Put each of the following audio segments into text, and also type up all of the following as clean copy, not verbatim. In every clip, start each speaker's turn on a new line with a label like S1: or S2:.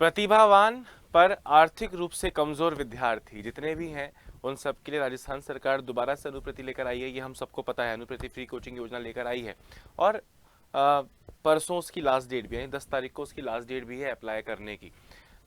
S1: प्रतिभावान पर आर्थिक रूप से कमजोर विद्यार्थी जितने भी हैं उन सब के लिए राजस्थान सरकार दोबारा से अनुप्रति लेकर आई है। ये हम सबको पता है, अनुप्रति फ्री कोचिंग योजना लेकर आई है। और परसों उसकी लास्ट डेट भी है, 10 तारीख को उसकी लास्ट डेट भी है अप्लाई करने की।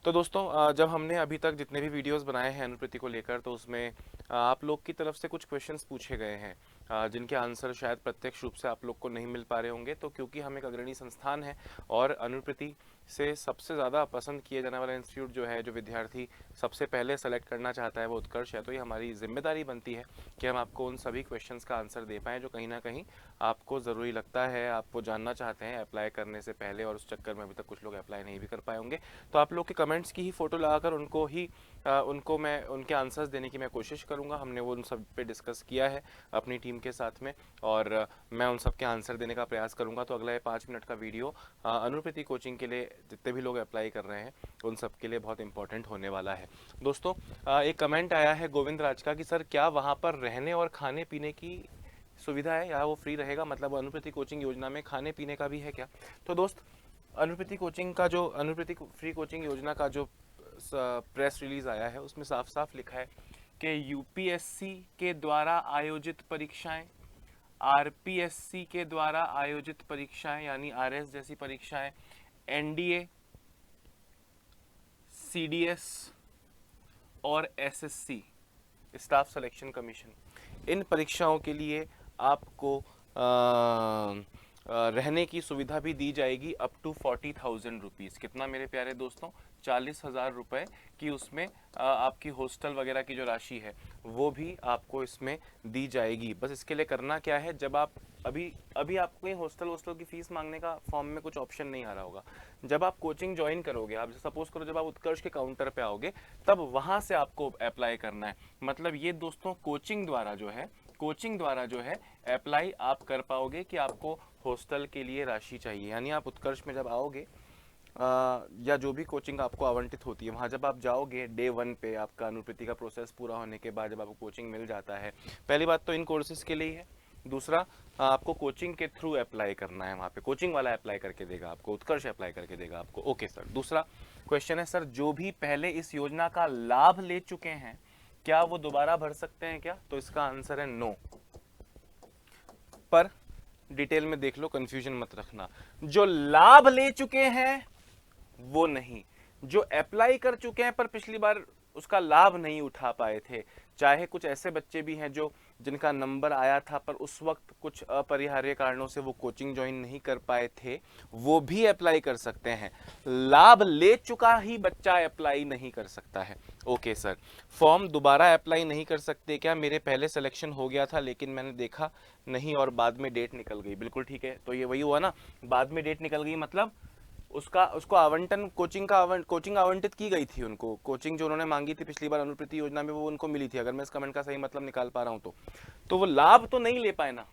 S1: तो दोस्तों जब हमने अभी तक जितने भी वीडियोस बनाए हैं अनुप्रति को लेकर, तो उसमें आप लोग की तरफ से कुछ क्वेश्चंस पूछे गए हैं जिनके आंसर शायद प्रत्यक्ष रूप से आप लोग को नहीं मिल पा रहे होंगे। तो क्योंकि हम एक अग्रणी संस्थान है और अनुप्रति से सबसे ज़्यादा पसंद किए जाने वाला इंस्टीट्यूट जो है, जो विद्यार्थी सबसे पहले सेलेक्ट करना चाहता है वो उत्कर्ष है, तो ये हमारी जिम्मेदारी बनती है कि हम आपको उन सभी क्वेश्चंस का आंसर दे पाएँ जो कहीं ना कहीं आपको ज़रूरी लगता है, आप वो जानना चाहते हैं अप्लाई करने से पहले, और उस चक्कर में अभी तक कुछ लोग अप्लाई नहीं भी कर पाए होंगे। तो आप लोग के कमेंट्स की ही फ़ोटो लगाकर उनको मैं उनके आंसर्स देने की मैं कोशिश करूँगा। हमने वो उन सब पे डिस्कस किया है अपनी टीम के साथ में, और मैं उन सब के आंसर देने का प्रयास करूँगा। तो अगला ये 5 मिनट का वीडियो अनुप्रति कोचिंग के लिए जितने भी लोग अप्लाई कर रहे हैं उन सब के लिए बहुत इंपॉर्टेंट होने वाला है। दोस्तों एक कमेंट आया है गोविंद राज का कि सर क्या वहाँ पर रहने और खाने पीने की सुविधा है या वो फ्री रहेगा, मतलब अनुप्रति कोचिंग योजना में खाने पीने का भी है क्या? तो दोस्त अनुप्रति फ्री कोचिंग योजना का जो प्रेस रिलीज आया है उसमें साफ साफ लिखा है कि यूपीएससी के द्वारा आयोजित परीक्षाएं, आरपीएससी के द्वारा आयोजित परीक्षाएं यानी आरएस जैसी परीक्षाएं, एनडीए, सीडीएस और एसएससी स्टाफ सिलेक्शन कमीशन, इन परीक्षाओं के लिए आपको रहने की सुविधा भी दी जाएगी अप टू 40,000 रुपीज़। कितना मेरे प्यारे दोस्तों? 40,000 रुपये की उसमें आपकी हॉस्टल वगैरह की जो राशि है वो भी आपको इसमें दी जाएगी। बस इसके लिए करना क्या है, जब आप अभी आपको हॉस्टल की फीस मांगने का फॉर्म में कुछ ऑप्शन नहीं आ रहा होगा। जब आप कोचिंग ज्वाइन करोगे, आप सपोज करो जब आप उत्कर्ष के काउंटर पे आओगे तब वहाँ से आपको अप्लाई करना है। मतलब ये दोस्तों कोचिंग द्वारा जो है अप्लाई आप कर पाओगे कि आपको हॉस्टल के लिए राशि चाहिए। यानी आप उत्कर्ष में जब आओगे या जो भी कोचिंग आपको आवंटित होती है वहाँ जब आप जाओगे डे 1 पे, आपका अनुप्रति का प्रोसेस पूरा होने के बाद जब आपको कोचिंग मिल जाता है, पहली बात तो इन कोर्सेज के लिए ही है, दूसरा आपको कोचिंग के थ्रू अप्लाई करना है। वहाँ पे कोचिंग वाला अप्लाई करके देगा आपको, उत्कर्ष अप्लाई करके देगा आपको। Okay sir. दूसरा क्वेश्चन है सर जो भी पहले इस योजना का लाभ ले चुके हैं क्या वो दोबारा भर सकते हैं क्या? तो इसका आंसर है नो। पर डिटेल में देख लो, कंफ्यूजन मत रखना। जो लाभ ले चुके हैं वो नहीं, जो अप्लाई कर चुके हैं पर पिछली बार उसका लाभ नहीं उठा पाए थे, चाहे कुछ ऐसे बच्चे भी हैं जो जिनका नंबर आया था पर उस वक्त कुछ अपरिहार्य कारणों से वो कोचिंग ज्वाइन नहीं कर पाए थे, वो भी अप्लाई कर सकते हैं। लाभ ले चुका ही बच्चा अप्लाई नहीं कर सकता है। Okay sir. फॉर्म दोबारा अप्लाई नहीं कर सकते क्या? मेरे पहले सिलेक्शन हो गया था लेकिन मैंने देखा नहीं और बाद में डेट निकल गई। बिल्कुल ठीक है, तो ये वही हुआ ना, बाद में डेट निकल गई मतलब उसको आवंटन कोचिंग आवंटित की गई थी, उनको कोचिंग जो उन्होंने मांगी थी पिछली बार अनुप्रति योजना में वो उनको मिली थी, अगर मैं इस कमेंट का सही मतलब निकाल पा रहा हूं तो वो लाभ तो नहीं ले पाए ना,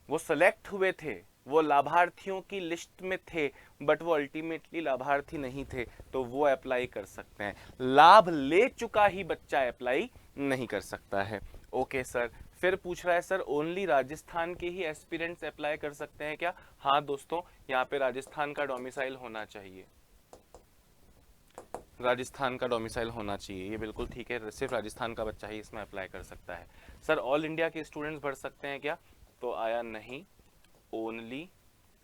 S1: वो सेलेक्ट हुए थे, वो लाभार्थियों की लिस्ट में थे बट वो अल्टीमेटली लाभार्थी नहीं थे, तो वो अप्लाई कर सकते हैं। लाभ ले चुका ही बच्चा अप्लाई नहीं कर सकता है। Okay sir. फिर पूछ रहा है सर ओनली राजस्थान के ही एस्पिरेंट्स अप्लाई कर सकते हैं क्या? हाँ दोस्तों, यहाँ पे राजस्थान का डोमिसाइल होना चाहिए, राजस्थान का डोमिसाइल होना चाहिए, ये बिल्कुल ठीक है। सिर्फ राजस्थान का बच्चा ही इसमें अप्लाई कर सकता है। सर ऑल इंडिया के स्टूडेंट्स भर सकते हैं क्या? तो आया नहीं, ओनली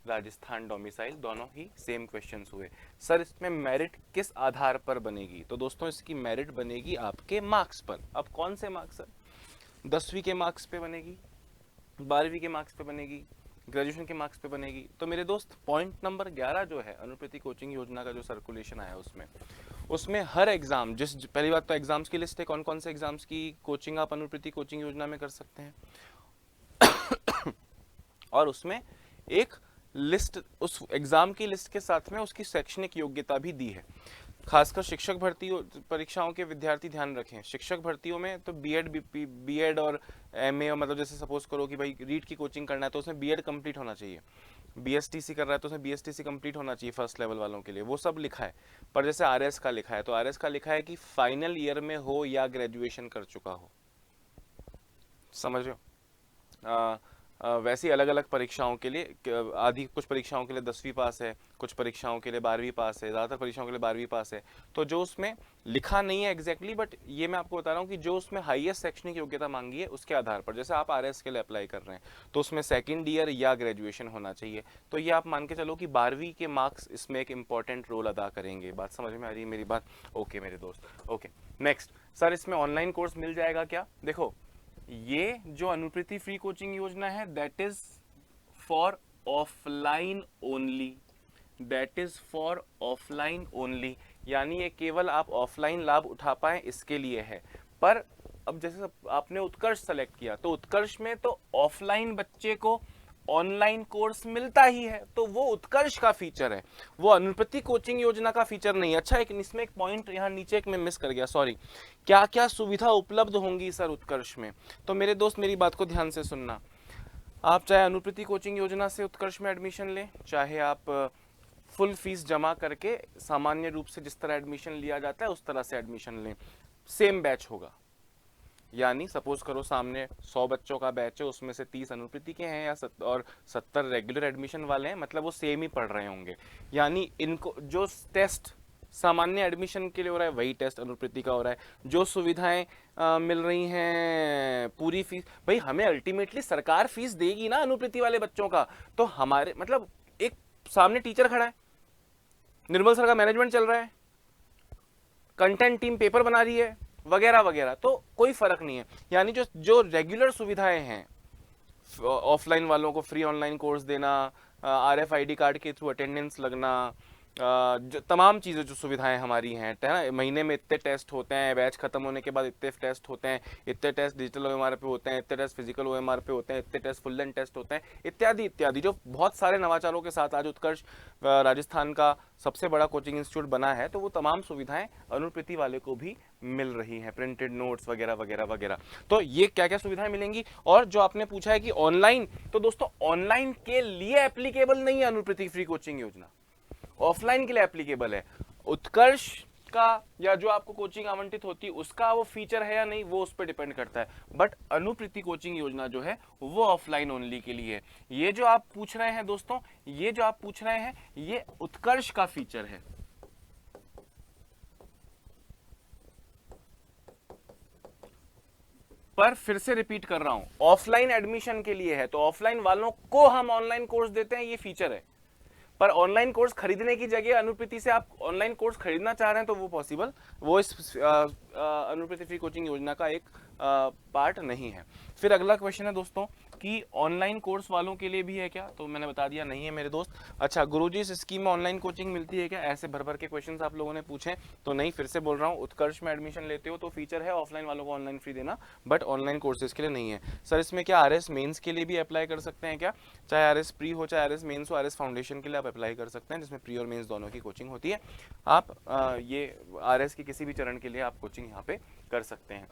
S1: राजस्थान डोमिसाइल, दोनों ही सेम क्वेश्चंस हुए। सर इसमें मेरिट किस आधार पर बनेगी? तो दोस्तों इसकी मेरिट बनेगी आपके मार्क्स पर। अब कौन से मार्क्स सर? 10वीं के मार्क्स पे बनेगी, 12वीं के मार्क्स पे बनेगी, ग्रेजुएशन के मार्क्स पे बनेगी। तो मेरे दोस्त पॉइंट नंबर 11 जो है अनुप्रति कोचिंग योजना का जो सर्कुलेशन आया उसमें हर एग्जाम, जिस पहली बात तो एग्जाम्स की लिस्ट है, कौन कौन से एग्जाम्स की कोचिंग आप अनुप्रति कोचिंग योजना में कर सकते हैं और उसमें एक लिस्ट, उस एग्जाम की लिस्ट के साथ में उसकी शैक्षणिक योग्यता भी दी है। खासकर शिक्षक भर्ती परीक्षाओं के विद्यार्थी ध्यान रखें, शिक्षक भर्तियों में तो बीएड और एमए, मतलब जैसे सपोज करो कि भाई रीट की कोचिंग करना है तो उसमें बीएड कंप्लीट होना चाहिए, बीएसटीसी कर रहा है तो उसमें बीएसटीसी कंप्लीट होना चाहिए फर्स्ट लेवल वालों के लिए, वो सब लिखा है। पर जैसे आरएस का लिखा है तो आरएस का लिखा है कि फाइनल ईयर में हो या ग्रेजुएशन कर चुका हो, समझ रहे हो? वैसे अलग अलग परीक्षाओं के लिए आदि कुछ परीक्षाओं के लिए 10वीं पास है, कुछ परीक्षाओं के लिए 12वीं पास है, ज़्यादातर परीक्षाओं के लिए 12वीं पास है। तो जो उसमें लिखा नहीं है एग्जैक्टली, बट ये मैं आपको बता रहा हूँ कि जो उसमें हाईएस्ट शैक्षणिक योग्यता मांगी है उसके आधार पर, जैसे आप आरएस के लिए अप्लाई कर रहे हैं तो उसमें सेकेंड ईयर या ग्रेजुएशन होना चाहिए। तो ये आप मान के चलो कि 12वीं के मार्क्स इसमें एक इंपॉर्टेंट रोल अदा करेंगे। बात समझ में आ रही है मेरी बात? ओके मेरे दोस्त, ओके। नेक्स्ट सर, इसमें ऑनलाइन कोर्स मिल जाएगा क्या? देखो, ये जो अनुप्रीति फ्री कोचिंग योजना है that is for offline only, that is for offline only, यानी ये केवल आप ऑफलाइन लाभ उठा पाए इसके लिए है। पर अब जैसे आपने उत्कर्ष सेलेक्ट किया तो उत्कर्ष में तो ऑफलाइन बच्चे को ऑनलाइन कोर्स मिलता ही है, तो वो उत्कर्ष का फीचर है, वो अनुप्रति कोचिंग योजना का फीचर नहीं है। अच्छा, एक इसमें एक पॉइंट यहाँ नीचे एक मैं मिस कर गया, सॉरी। क्या क्या सुविधा उपलब्ध होंगी सर उत्कर्ष में? तो मेरे दोस्त मेरी बात को ध्यान से सुनना। आप चाहे अनुप्रति कोचिंग योजना से उत्कर्ष में एडमिशन लें, चाहे आप फुल फीस जमा करके सामान्य रूप से जिस तरह एडमिशन लिया जाता है उस तरह से एडमिशन लें, सेम बैच होगा। यानी सपोज करो सामने 100 बच्चों का बैच है, उसमें से 30 अनुप्रति के हैं या 70 रेगुलर एडमिशन वाले हैं, मतलब वो सेम ही पढ़ रहे होंगे। यानी इनको जो टेस्ट सामान्य एडमिशन के लिए हो रहा है वही टेस्ट अनुप्रति का हो रहा है। जो सुविधाएं मिल रही हैं, पूरी फीस, भाई हमें अल्टीमेटली सरकार फीस देगी ना अनुप्रति वाले बच्चों का, तो हमारे मतलब एक सामने टीचर खड़ा है, निर्मल सर का मैनेजमेंट चल रहा है, कंटेंट टीम पेपर बना रही है वगैरह वगैरह, तो कोई फर्क नहीं है। यानी जो जो रेगुलर सुविधाएं हैं, ऑफलाइन वालों को फ्री ऑनलाइन कोर्स देना, RFID कार्ड के थ्रू अटेंडेंस लगना, जो तमाम चीज़ें जो सुविधाएं हमारी हैं, है ना, महीने में इतने टेस्ट होते हैं, बैच खत्म होने के बाद इतने टेस्ट होते हैं, इतने टेस्ट डिजिटल OMR पे होते हैं, इतने टेस्ट फिजिकल OMR पे होते हैं, इतने टेस्ट फुल लेंथ टेस्ट होते हैं, इत्यादि इत्यादि, जो बहुत सारे नवाचारों के साथ आज उत्कर्ष राजस्थान का सबसे बड़ा कोचिंग इंस्टीट्यूट बना है, तो वो तमाम सुविधाएं अनुप्रति वाले को भी मिल रही हैं, प्रिंटेड नोट्स वगैरह वगैरह वगैरह। तो ये क्या क्या सुविधाएं मिलेंगी। और जो आपने पूछा है कि ऑनलाइन, तो दोस्तों ऑनलाइन के लिए एप्लीकेबल नहीं है अनुप्रति फ्री कोचिंग योजना, ऑफलाइन के लिए एप्लीकेबल है। उत्कर्ष का या जो आपको कोचिंग आवंटित होती है उसका वो फीचर है या नहीं, वो उस पर डिपेंड करता है। बट अनुप्रति कोचिंग योजना जो है वो ऑफलाइन ओनली के लिए है। ये जो आप पूछ रहे हैं दोस्तों, ये जो आप पूछ रहे हैं ये उत्कर्ष का फीचर है। पर फिर से रिपीट कर रहा हूं, ऑफलाइन एडमिशन के लिए है, तो ऑफलाइन वालों को हम ऑनलाइन कोर्स देते हैं, ये फीचर है। पर ऑनलाइन कोर्स खरीदने की जगह अनुप्रति से आप ऑनलाइन कोर्स खरीदना चाह रहे हैं तो वो पॉसिबल, वो इस अनुप्रति फ्री कोचिंग योजना का एक पार्ट नहीं है। फिर अगला क्वेश्चन है दोस्तों कि ऑनलाइन कोर्स वालों के लिए भी है क्या? तो मैंने बता दिया नहीं है मेरे दोस्त। अच्छा, गुरुजी इस स्कीम में ऑनलाइन कोचिंग मिलती है क्या? ऐसे भर भर के क्वेश्चंस आप लोगों ने पूछे, तो नहीं, फिर से बोल रहा हूँ, उत्कर्ष में एडमिशन लेते हो तो फीचर है ऑफलाइन वालों को ऑनलाइन फ्री देना, बट ऑनलाइन कोर्सेज के लिए नहीं है। सर इसमें क्या RS मेंस के लिए भी अप्लाई कर सकते हैं क्या? चाहे RS प्री हो चाहे RS मेंस हो, RS फाउंडेशन के लिए आप अप्लाई कर सकते हैं, जिसमें प्री और मेंस दोनों की कोचिंग होती है। आप ये RS के किसी भी चरण के लिए आप कोचिंग यहाँ पे कर सकते हैं।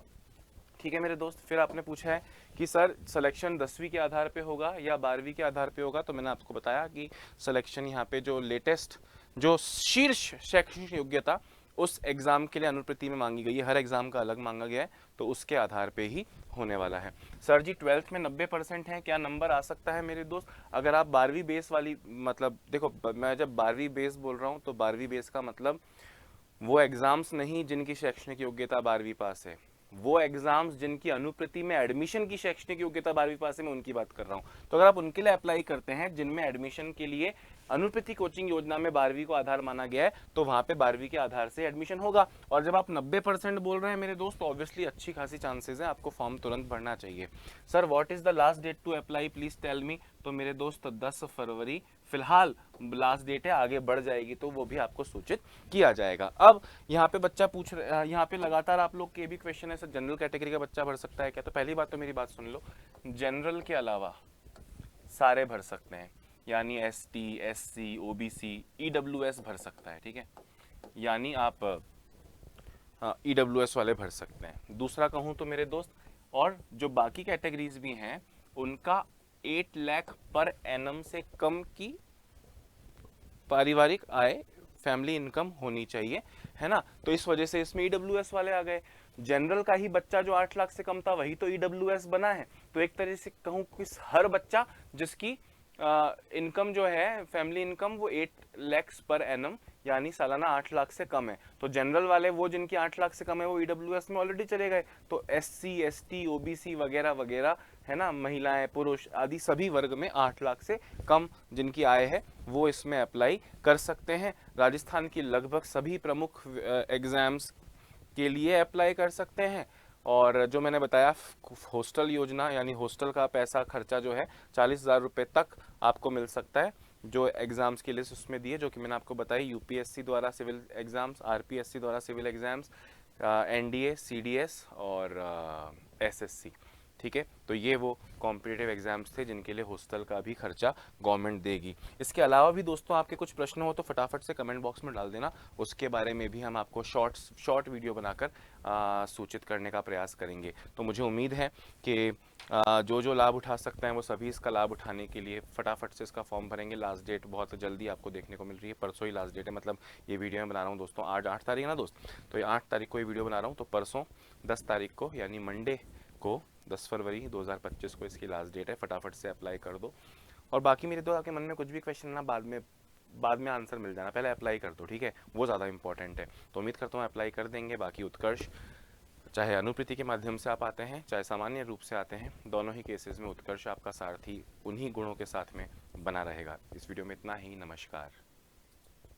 S1: ठीक है मेरे दोस्त। फिर आपने पूछा है कि सर सिलेक्शन 10वीं के आधार पे होगा या 12वीं के आधार पे होगा, तो मैंने आपको बताया कि सिलेक्शन यहाँ पे जो लेटेस्ट, जो शीर्ष शैक्षणिक योग्यता उस एग्जाम के लिए अनुप्रति में मांगी गई है, हर एग्जाम का अलग मांगा गया है, तो उसके आधार पे ही होने वाला है। सर जी 12th में 90% है, क्या नंबर आ सकता है मेरे दोस्त? अगर आप 12वीं बेस वाली, मतलब देखो मैं जब 12वीं बेस बोल रहा हूँ तो 12वीं बेस का मतलब वो एग्जाम्स नहीं जिनकी शैक्षणिक योग्यता 12वीं पास है, वो एग्जाम्स जिनकी अनुप्रति में एडमिशन की शैक्षणिक योग्यता 12वीं पास है, मैं उनकी बात कर रहा हूँ। तो अगर आप उनके लिए अप्लाई करते हैं जिनमें एडमिशन के लिए अनुप्रति कोचिंग योजना में 12वीं को आधार माना गया है, तो वहां पे 12वीं के आधार से एडमिशन होगा। और जब आप 90% बोल रहे हैं मेरे दोस्त, तो ऑब्वियसली अच्छी खासी चांसेस है, आपको फॉर्म तुरंत भरना चाहिए। Sir what is the last date to apply, please tell me. तो मेरे दोस्त 10 फरवरी फिलहाल लास्ट डेट है, आगे बढ़ जाएगी तो वो भी आपको सूचित किया जाएगा। अब यहाँ पे बच्चा पूछ रहा है, यहाँ पे लगातार आप लोग के भी क्वेश्चन है, सर जनरल कैटेगरी का बच्चा भर सकता है क्या? तो पहली बात तो मेरी बात सुन लो, जनरल के अलावा सारे भर सकते हैं, यानी ST, SC, OBC, EWS भर सकता है, ठीक है, यानी आप EWS वाले भर सकते हैं। दूसरा कहूँ तो मेरे दोस्त, और जो बाकी कैटेगरीज भी हैं उनका 8 लाख पर एनम से कम की पारिवारिक आय, फैमिली इनकम होनी चाहिए, है ना, तो इस वजह से इसमें EWS वाले आ गए। जनरल का ही बच्चा जो 8 लाख से कम था वही तो ईडब्ल्यूएस बना है। तो एक तरह से कहूँ कि हर बच्चा जिसकी इनकम जो है फैमिली इनकम वो 8 लैक्स पर एनम यानी सालाना 8 लाख से कम है, तो जनरल वाले वो जिनकी 8 लाख से कम है वो ईडब्ल्यूएस में ऑलरेडी चले गए। तो एससी एसटी ओबीसी वगैरह वगैरह है ना, महिलाएं पुरुष आदि सभी वर्ग में 8 लाख से कम जिनकी आय है वो इसमें अप्लाई कर सकते हैं। राजस्थान की लगभग सभी प्रमुख एग्जाम्स के लिए अप्लाई कर सकते हैं। और जो मैंने बताया हॉस्टल योजना यानी हॉस्टल का पैसा खर्चा जो है 40,000 रुपये तक आपको मिल सकता है। जो एग्ज़ाम्स की लिस्ट उसमें दी है जो कि मैंने आपको बताई, यूपीएससी द्वारा सिविल एग्ज़ाम्स, आरपीएससी द्वारा सिविल एग्ज़ाम्स, एनडीए सीडीएस और एसएससी। ठीक है, तो ये वो कॉम्पिटिटिव एग्जाम्स थे जिनके लिए हॉस्टल का भी खर्चा गवर्नमेंट देगी। इसके अलावा भी दोस्तों आपके कुछ प्रश्न हो तो फटाफट से कमेंट बॉक्स में डाल देना, उसके बारे में भी हम आपको शॉर्ट वीडियो बनाकर सूचित करने का प्रयास करेंगे। तो मुझे उम्मीद है कि जो लाभ उठा सकते हैं वो सभी इसका लाभ उठाने के लिए फटाफट से इसका फॉर्म भरेंगे। लास्ट डेट बहुत जल्दी आपको देखने को मिल रही है, परसों ही लास्ट डेट है, मतलब ये वीडियो मैं बना रहा हूँ दोस्तों आज 8 तारीख है ना दोस्त, तो ये 8 तारीख को ये वीडियो बना रहा हूँ, तो परसों 10 तारीख को यानी मंडे को 10 फरवरी 2025 को इसकी लास्ट डेट है। फटाफट से अप्लाई कर दो। और बाकी मेरे दोस्त आपके मन में कुछ भी क्वेश्चन ना बाद में आंसर मिल जाना, पहले अप्लाई कर दो, ठीक है, वो ज़्यादा इंपॉर्टेंट है। तो उम्मीद करता हूँ अप्लाई कर देंगे। बाकी उत्कर्ष चाहे अनुप्रीति के माध्यम से आप आते हैं चाहे सामान्य रूप से आते हैं, दोनों ही केसेस में उत्कर्ष आपका सारथी उन्हीं गुणों के साथ में बना रहेगा। इस वीडियो में इतना ही। नमस्कार।